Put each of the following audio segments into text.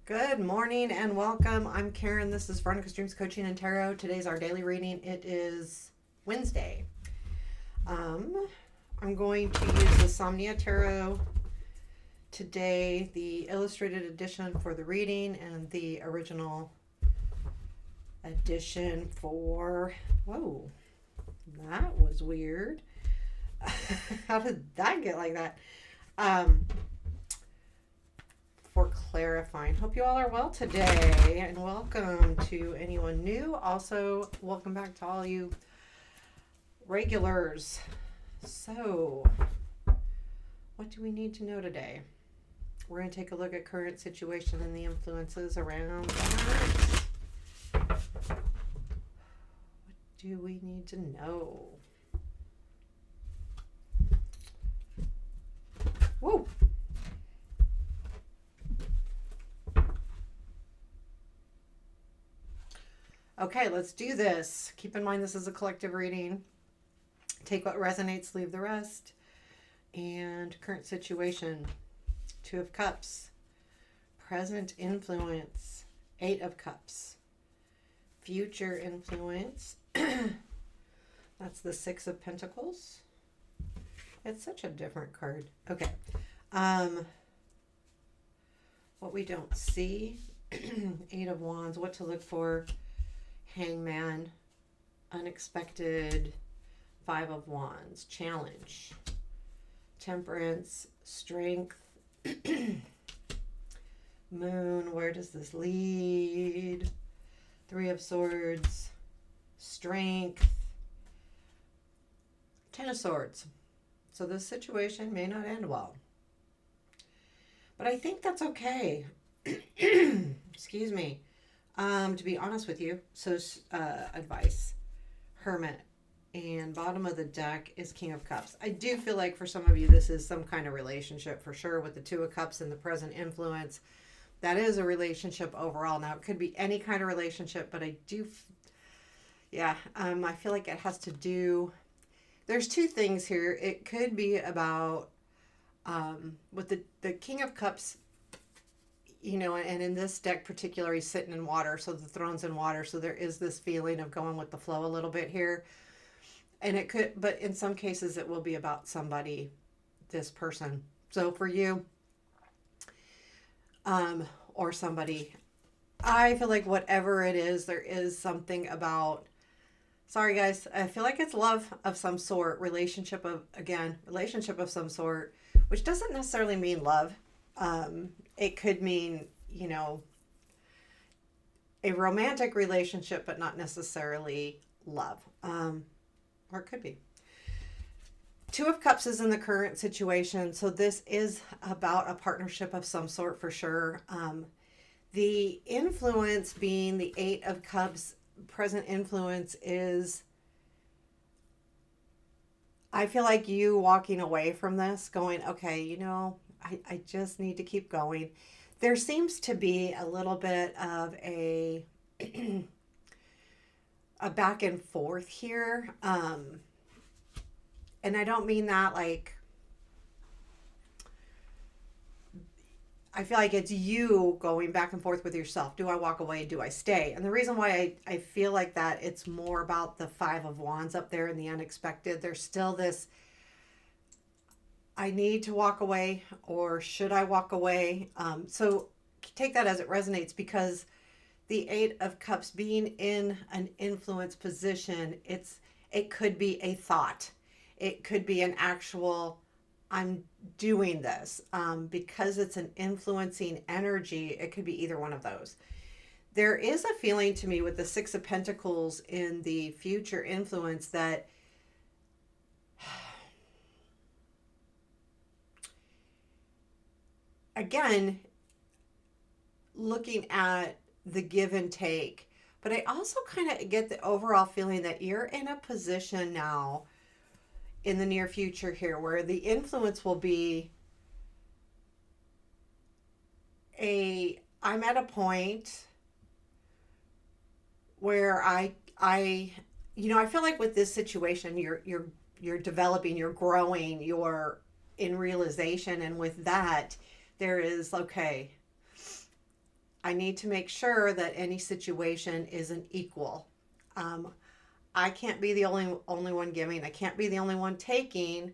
Good morning and welcome. I'm Karen. This is Veronica's Dreams Coaching and Tarot. Today's our daily reading. It is Wednesday. I'm going to use the Somnia Tarot today, the illustrated edition for the reading and the original edition for... Whoa, that was weird. How did that get like that? For clarifying. Hope you all are well today and welcome to anyone new. Also, welcome back to all you regulars. So, what do we need to know today? We're going to take a look at current situation and the influences around that. What do we need to know? Whoa! Okay, let's do this. Keep in mind this is a collective reading. Take what resonates, leave the rest. And current situation, 2 of Cups. Present influence, 8 of Cups. Future influence, that's the 6 of Pentacles. It's such a different card. Okay. What we don't see, 8 of Wands, what to look for. Hangman, unexpected, 5 of Wands, challenge, temperance, strength, moon, where does this lead? 3 of Swords, strength, 10 of Swords. So this situation may not end well. But I think that's okay. Excuse me. To be honest with you, so advice, Hermit, and bottom of the deck is King of Cups. I do feel like for some of you, this is some kind of relationship for sure with the 2 of Cups and the present influence. That is a relationship overall. Now, it could be any kind of relationship, but I feel like it has to do, there's 2 things here. It could be about, with the King of Cups, you know, and in this deck particular, he's sitting in water, so the throne's in water, so there is this feeling of going with the flow a little bit here. And it could, but in some cases it will be about somebody, this person. So for you, or somebody, I feel like whatever it is, there is something about, sorry guys, I feel like it's love of some sort, relationship of some sort, which doesn't necessarily mean love. It could mean, you know, a romantic relationship, but not necessarily love. Or it could be. 2 of Cups is in the current situation. So this is about a partnership of some sort for sure. The influence being the 8 of Cups, present influence is, I feel like you walking away from this going, okay, you know, I just need to keep going. There seems to be a little bit of a back and forth here. And I don't mean that like, I feel like it's you going back and forth with yourself. Do I walk away? Do I stay? And the reason why I feel like that, it's more about the 5 of Wands up there in the unexpected. There's still this, I need to walk away, or should I walk away? So take that as it resonates, because the 8 of Cups being in an influence position, it could be a thought. It could be an actual, I'm doing this. Because it's an influencing energy, it could be either one of those. There is a feeling to me with the 6 of Pentacles in the future influence that again, looking at the give and take, but I also kind of get the overall feeling that you're in a position now in the near future here where the influence will be I'm at a point where I feel like with this situation, you're developing, you're growing, you're in realization, and with that, there is, okay, I need to make sure that any situation is an equal. Um, I can't be the only one giving. I can't be the only one taking.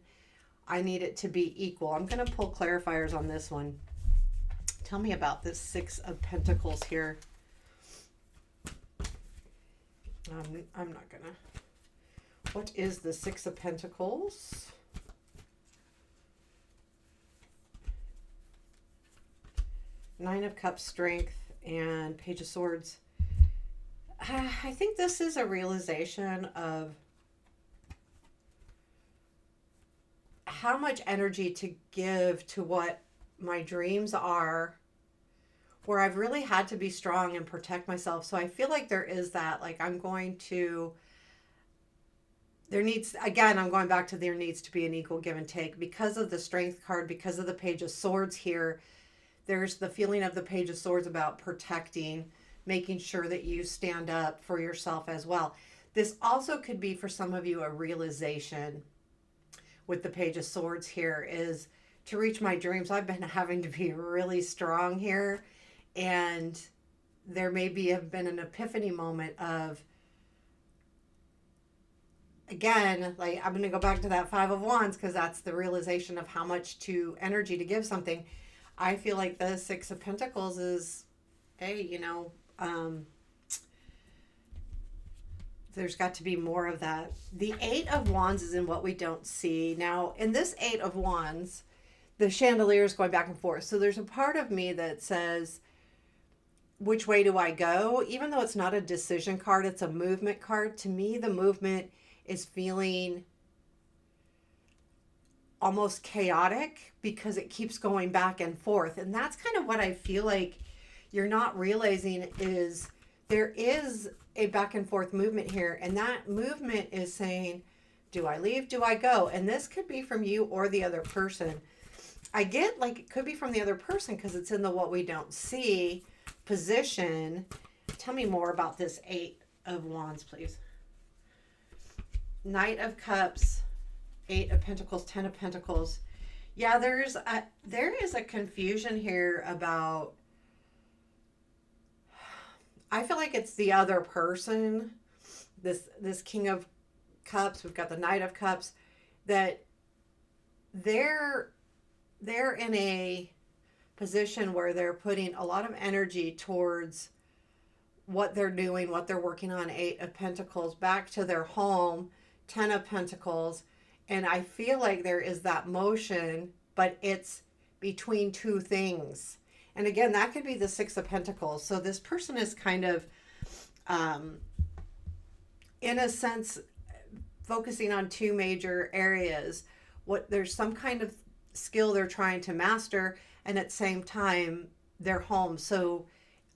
I need it to be equal. I'm going to pull clarifiers on this one. Tell me about this Six of Pentacles here. I'm not going to. What is the Six of Pentacles? Nine of Cups, Strength, and Page of Swords. I think this is a realization of how much energy to give to what my dreams are, where I've really had to be strong and protect myself. So I feel like there is that, like, I'm going to, there needs, again, I'm going back to there needs to be an equal give and take because of the Strength card, because of the Page of Swords here. There's the feeling of the Page of Swords about protecting, making sure that you stand up for yourself as well. This also could be for some of you a realization with the Page of Swords here is to reach my dreams. I've been having to be really strong here, and there maybe have been an epiphany moment of, again, like I'm going to go back to that Five of Wands because that's the realization of how much energy to give something. I feel like the Six of Pentacles is, hey, there's got to be more of that. The Eight of Wands is in what we don't see. Now, in this Eight of Wands, the chandelier is going back and forth. So there's a part of me that says, which way do I go? Even though it's not a decision card, it's a movement card. To me, the movement is feeling almost chaotic because it keeps going back and forth. And that's kind of what I feel like you're not realizing is there is a back and forth movement here. And that movement is saying, do I leave? Do I go? And this could be from you or the other person. I get like it could be from the other person because it's in the what we don't see position. Tell me more about this Eight of Wands, please. Knight of Cups, Eight of Pentacles, Ten of Pentacles. Yeah, there is a confusion here about, I feel like it's the other person, this King of Cups, we've got the Knight of Cups, that they're in a position where they're putting a lot of energy towards what they're doing, what they're working on. Eight of Pentacles, back to their home, Ten of Pentacles. And I feel like there is that motion, but it's between two things. And again, that could be the Six of Pentacles. So this person is kind of, in a sense, focusing on two major areas. There's some kind of skill they're trying to master, and at the same time, they're home. So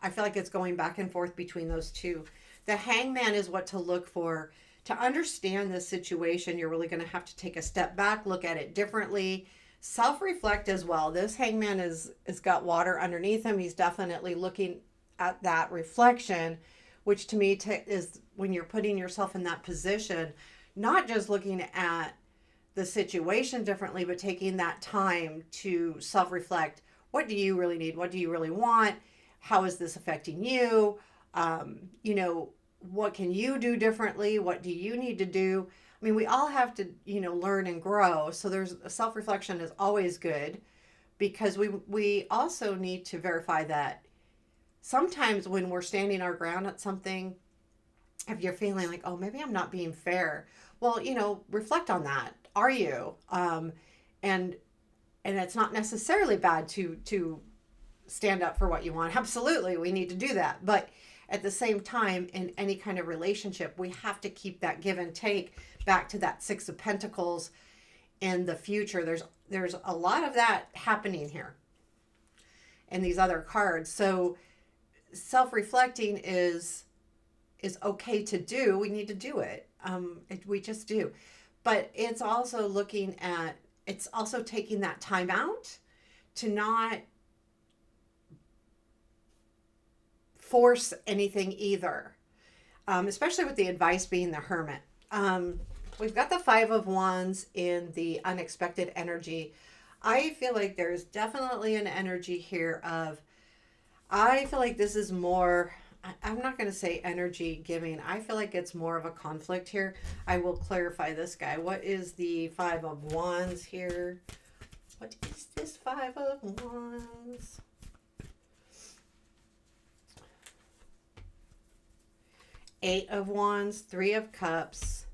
I feel like it's going back and forth between those two. The Hangman is what to look for. To understand this situation, you're really going to have to take a step back, look at it differently, self-reflect as well. This Hangman has got water underneath him. He's definitely looking at that reflection, which to me is when you're putting yourself in that position, not just looking at the situation differently, but taking that time to self-reflect. What do you really need? What do you really want? How is this affecting you? What can you do differently? What do you need to do? I mean, we all have to, learn and grow. So there's self-reflection is always good because we also need to verify that sometimes when we're standing our ground at something, if you're feeling like, oh, maybe I'm not being fair, well, reflect on that. Are you? And it's not necessarily bad to stand up for what you want. Absolutely, we need to do that. But at the same time, in any kind of relationship, we have to keep that give and take back to that Six of Pentacles in the future. There's a lot of that happening here in these other cards. So self-reflecting is okay to do. We need to do it. We just do. But it's also it's also taking that time out to not force anything either, especially with the advice being the Hermit. We've got the Five of Wands in the unexpected energy. I feel like there's definitely an energy here of, I feel like this is more, I'm not going to say energy giving. I feel like it's more of a conflict here. I will clarify this guy. What is the Five of Wands here? What is this Five of Wands? Eight of Wands, Three of Cups,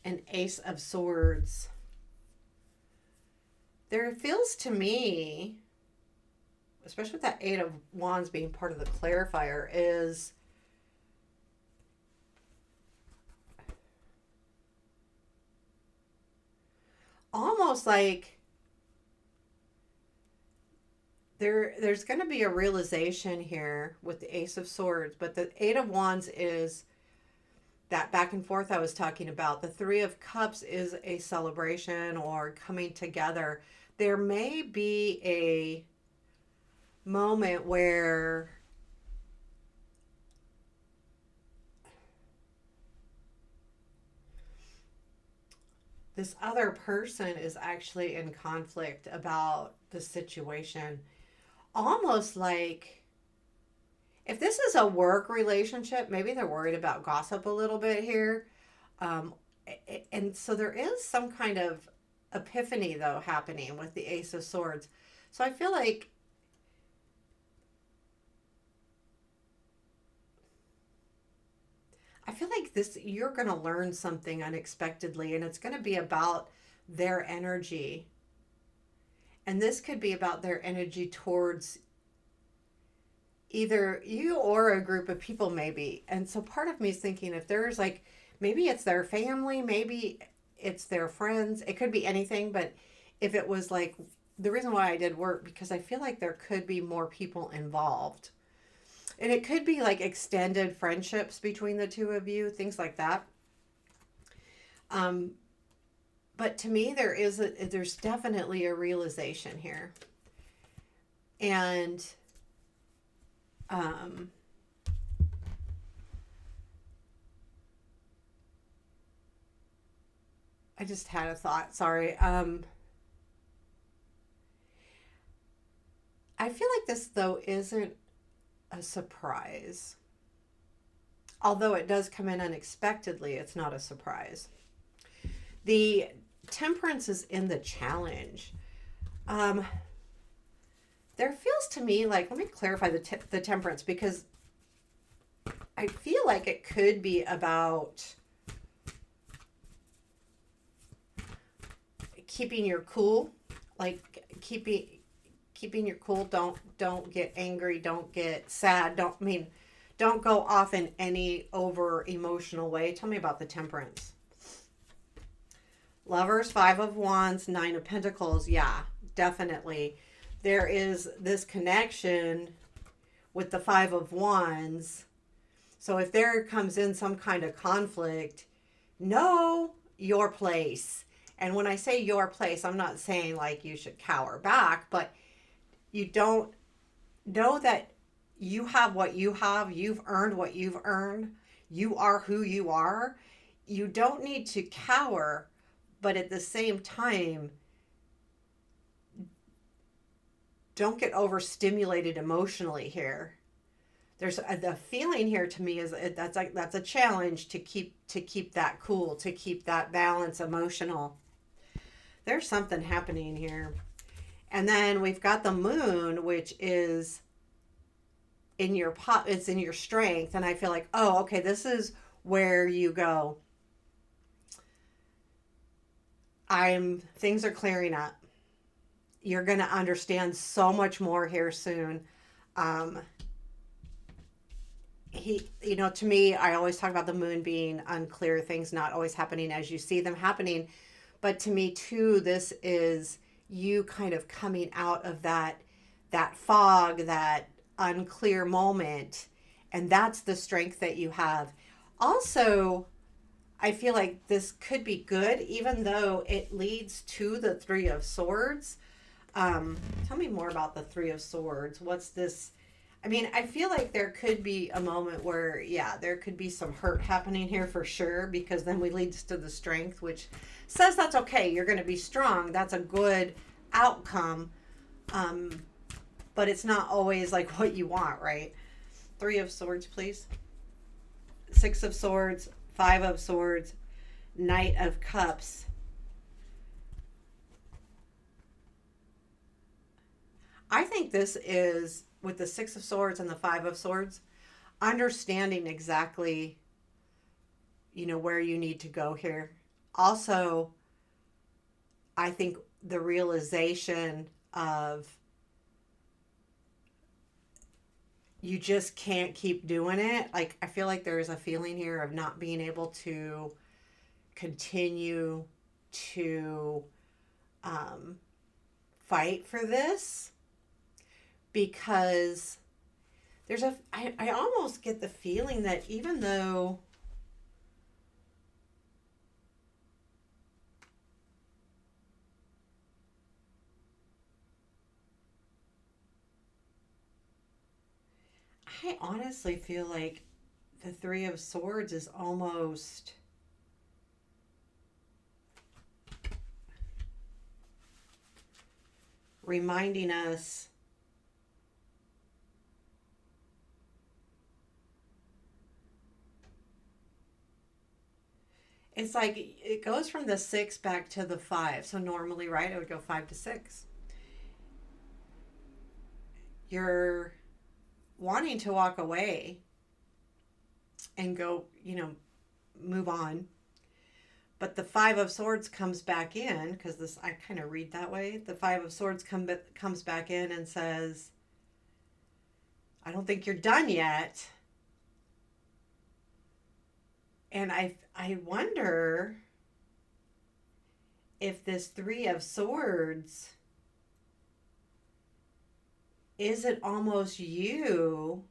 and Ace of Swords. There feels to me, especially with that Eight of Wands being part of the clarifier, is almost like there's going to be a realization here with the Ace of Swords, but the Eight of Wands is that back and forth I was talking about. The Three of Cups is a celebration or coming together. There may be a moment where this other person is actually in conflict about the situation. Almost like if this is a work relationship, maybe they're worried about gossip a little bit here. Um, and so there is some kind of epiphany, though, happening with the Ace of Swords. So I feel like this, you're going to learn something unexpectedly, and it's going to be about their energy. And this could be about their energy towards either you or a group of people, maybe. And so part of me is thinking if there's like, maybe it's their family, maybe it's their friends, it could be anything. But if it was like, the reason why I did work, because I feel like there could be more people involved. And it could be like extended friendships between the two of you, things like that. Um, but to me, there's definitely a realization here. And um, I just had a thought. Sorry. I feel like this though isn't a surprise. Although it does come in unexpectedly, it's not a surprise. The temperance is in the challenge. Um, there feels to me like, let me clarify the temperance, because I feel like it could be about keeping your cool, like keeping your cool. Don't get angry, don't get sad, don't go off in any over emotional way. Tell me about the temperance. Lovers, Five of Wands, Nine of Pentacles. Yeah, definitely. There is this connection with the Five of Wands. So if there comes in some kind of conflict, know your place. And when I say your place, I'm not saying like you should cower back, but you don't know that you have what you have. You've earned what you've earned. You are who you are. You don't need to cower, but at the same time, don't get overstimulated emotionally here. There's the feeling here to me is that's a challenge to keep that cool, to keep that balance emotional. There's something happening here. And then we've got the moon, which is in your it's in your strength. And I feel like, oh, okay, this is where you go. Things are clearing up. You're going to understand so much more here soon. Um, to me, I always talk about the moon being unclear, things not always happening as you see them happening. But to me too, this is you kind of coming out of that fog, that unclear moment, and that's the strength that you have. Also, I feel like this could be good, even though it leads to the Three of Swords. Tell me more about the Three of Swords. What's this? I mean, I feel like there could be a moment where, yeah, there could be some hurt happening here for sure, because then we leads to the strength, which says that's okay. You're going to be strong. That's a good outcome. but it's not always like what you want, right? Three of Swords, please. Six of Swords, Five of Swords, Knight of Cups. I think this is, with the Six of Swords and the Five of Swords, understanding exactly, where you need to go here. Also, I think the realization of you just can't keep doing it. Like, I feel like there is a feeling here of not being able to continue to fight for this, because I almost get the feeling that even though I honestly feel like the Three of Swords is almost reminding us it's like it goes from the six back to the five. So normally, right, it would go 5 to 6. You're wanting to walk away and go, move on. But the Five of Swords comes back in, because this, I kind of read that way. The Five of Swords comes back in and says, I don't think you're done yet. And I wonder if this Three of Swords, is it almost you?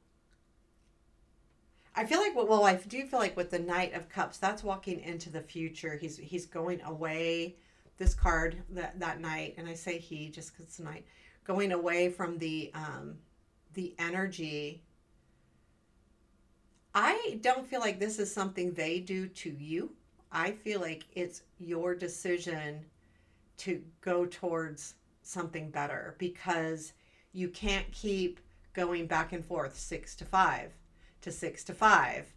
I feel like, well, I do feel like with the Knight of Cups, that's walking into the future. He's going away. This card that night, and I say he just because it's night, going away from the energy. I don't feel like this is something they do to you. I feel like it's your decision to go towards something better, because you can't keep going back and forth 6 to 5 to 6 to 5.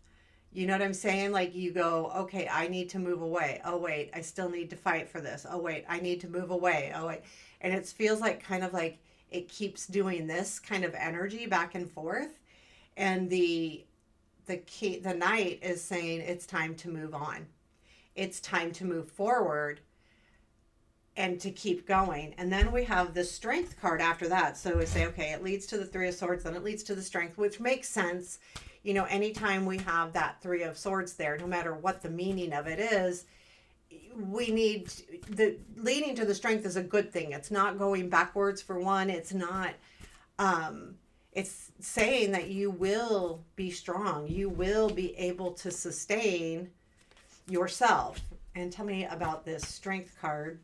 You know what I'm saying? Like, you go, okay, I need to move away. Oh, wait, I still need to fight for this. Oh, wait, I need to move away. Oh, wait. And it feels like kind of like it keeps doing this kind of energy back and forth. And the knight is saying it's time to move on. It's time to move forward and to keep going. And then we have the Strength card after that. So we say, okay, it leads to the Three of Swords, then it leads to the Strength, which makes sense. Anytime we have that Three of Swords there, no matter what the meaning of it is, we need the leading to the Strength is a good thing. It's not going backwards, for one. It's not, it's saying that you will be strong. You will be able to sustain yourself. And tell me about this Strength card.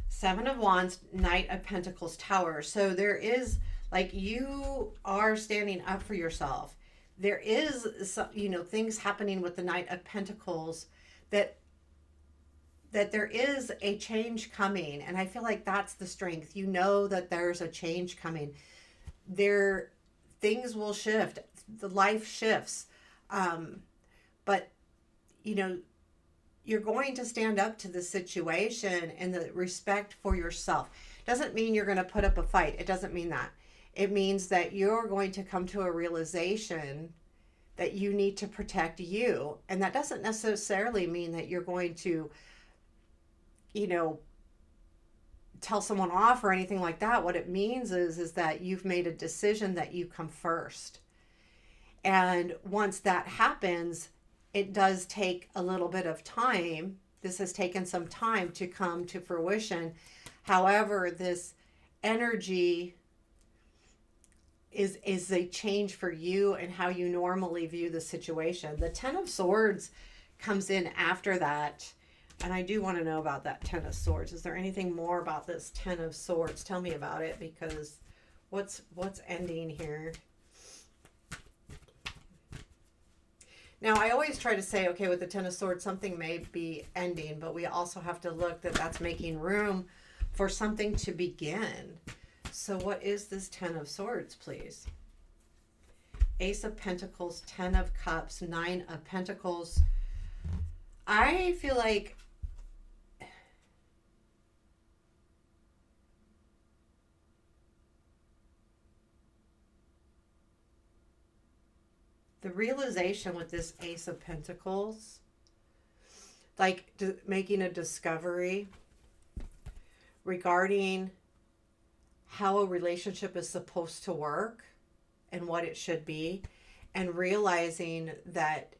Seven of Wands, Knight of Pentacles, Tower. So there is, like, you are standing up for yourself. There is some, things happening with the Knight of Pentacles that there is a change coming. And I feel like that's the Strength. You know that there's a change coming. Things will shift. The life shifts. But, you're going to stand up to the situation and the respect for yourself. Doesn't mean you're going to put up a fight. It doesn't mean that. It means that you're going to come to a realization that you need to protect you. And that doesn't necessarily mean that you're going to, tell someone off or anything like that. What it means is that you've made a decision that you come first. And once that happens, it does take a little bit of time. This has taken some time to come to fruition. However, this energy is a change for you and how you normally view the situation. The Ten of Swords comes in after that. And I do want to know about that Ten of Swords. Is there anything more about this Ten of Swords? Tell me about it, because what's ending here? Now, I always try to say, okay, with the Ten of Swords, something may be ending, but we also have to look that that's making room for something to begin. So what is this Ten of Swords, please? Ace of Pentacles, Ten of Cups, Nine of Pentacles. I feel like the realization with this Ace of Pentacles, like making a discovery regarding how a relationship is supposed to work and what it should be, and realizing that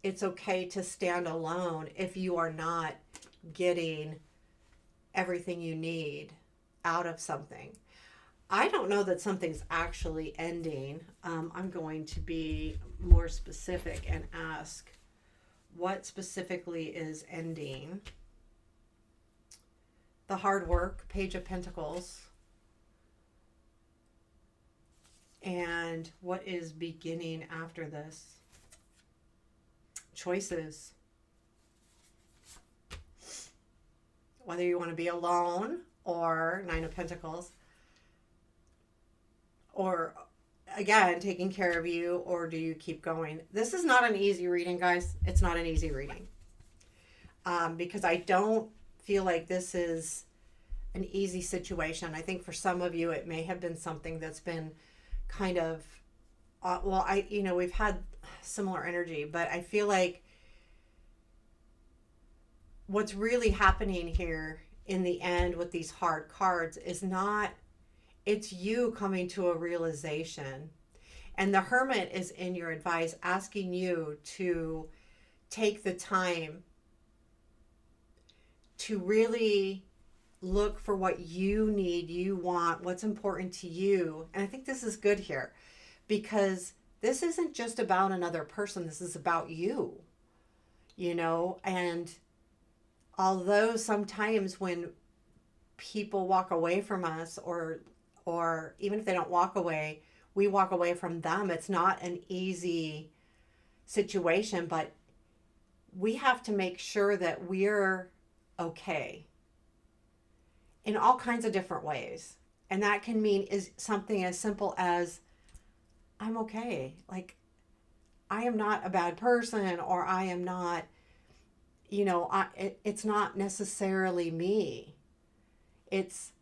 it's okay to stand alone if you are not getting everything you need out of something. I don't know that something's actually ending. I'm going to be more specific and ask what specifically is ending. The hard work, Page of Pentacles. And what is beginning after this? Choices. Whether you want to be alone, or Nine of Pentacles, or again, taking care of you, or do you keep going? This is not an easy reading, guys. It's not an easy reading. Because I don't feel like this is an easy situation. I think for some of you, it may have been something that's been kind of, we've had similar energy, but I feel like what's really happening here in the end with these hard cards is not, it's you coming to a realization. And the Hermit is in your advice, asking you to take the time to really look for what you need, you want, what's important to you. And I think this is good here, because this isn't just about another person. This is about you, and although sometimes when people walk away from us, or even if they don't walk away, we walk away from them, it's not an easy situation, but we have to make sure that we're okay in all kinds of different ways. And that can mean is something as simple as, I'm okay. Like, I am not a bad person, or I am not, it's not necessarily me. It's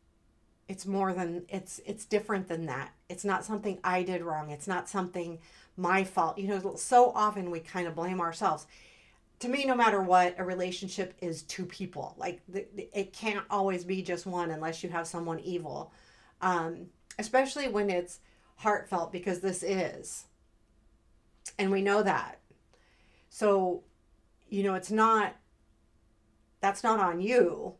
more than, it's different than that. It's not something I did wrong. It's not something my fault. So often we kind of blame ourselves. To me, no matter what, a relationship is two people. Like, it can't always be just one unless you have someone evil. Especially when it's heartfelt, because this is. And we know that. So, that's not on you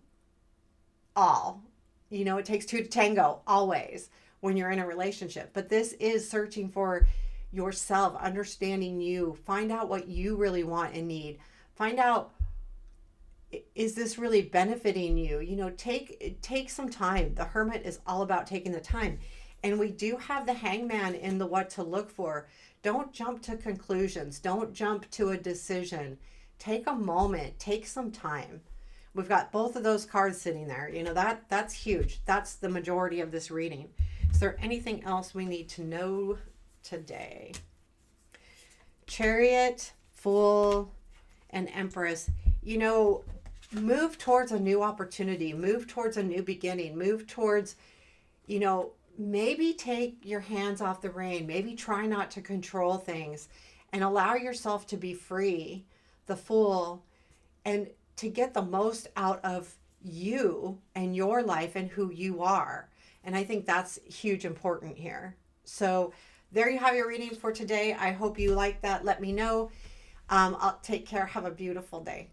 all. It takes two to tango always when you're in a relationship. But this is searching for yourself, understanding you, find out what you really want and need. Find out, is this really benefiting you? Take some time. The Hermit is all about taking the time. And we do have the Hangman in the what to look for. Don't jump to conclusions. Don't jump to a decision. Take a moment. Take some time. We've got both of those cards sitting there. That's huge. That's the majority of this reading. Is there anything else we need to know today? Chariot, Fool, and Empress. Move towards a new opportunity. Move towards a new beginning. Move towards, maybe take your hands off the rein. Maybe try not to control things and allow yourself to be free. The Fool, and to get the most out of you and your life and who you are. And I think that's huge important here. So there you have your reading for today. I hope you like that. Let me know. I'll take care. Have a beautiful day.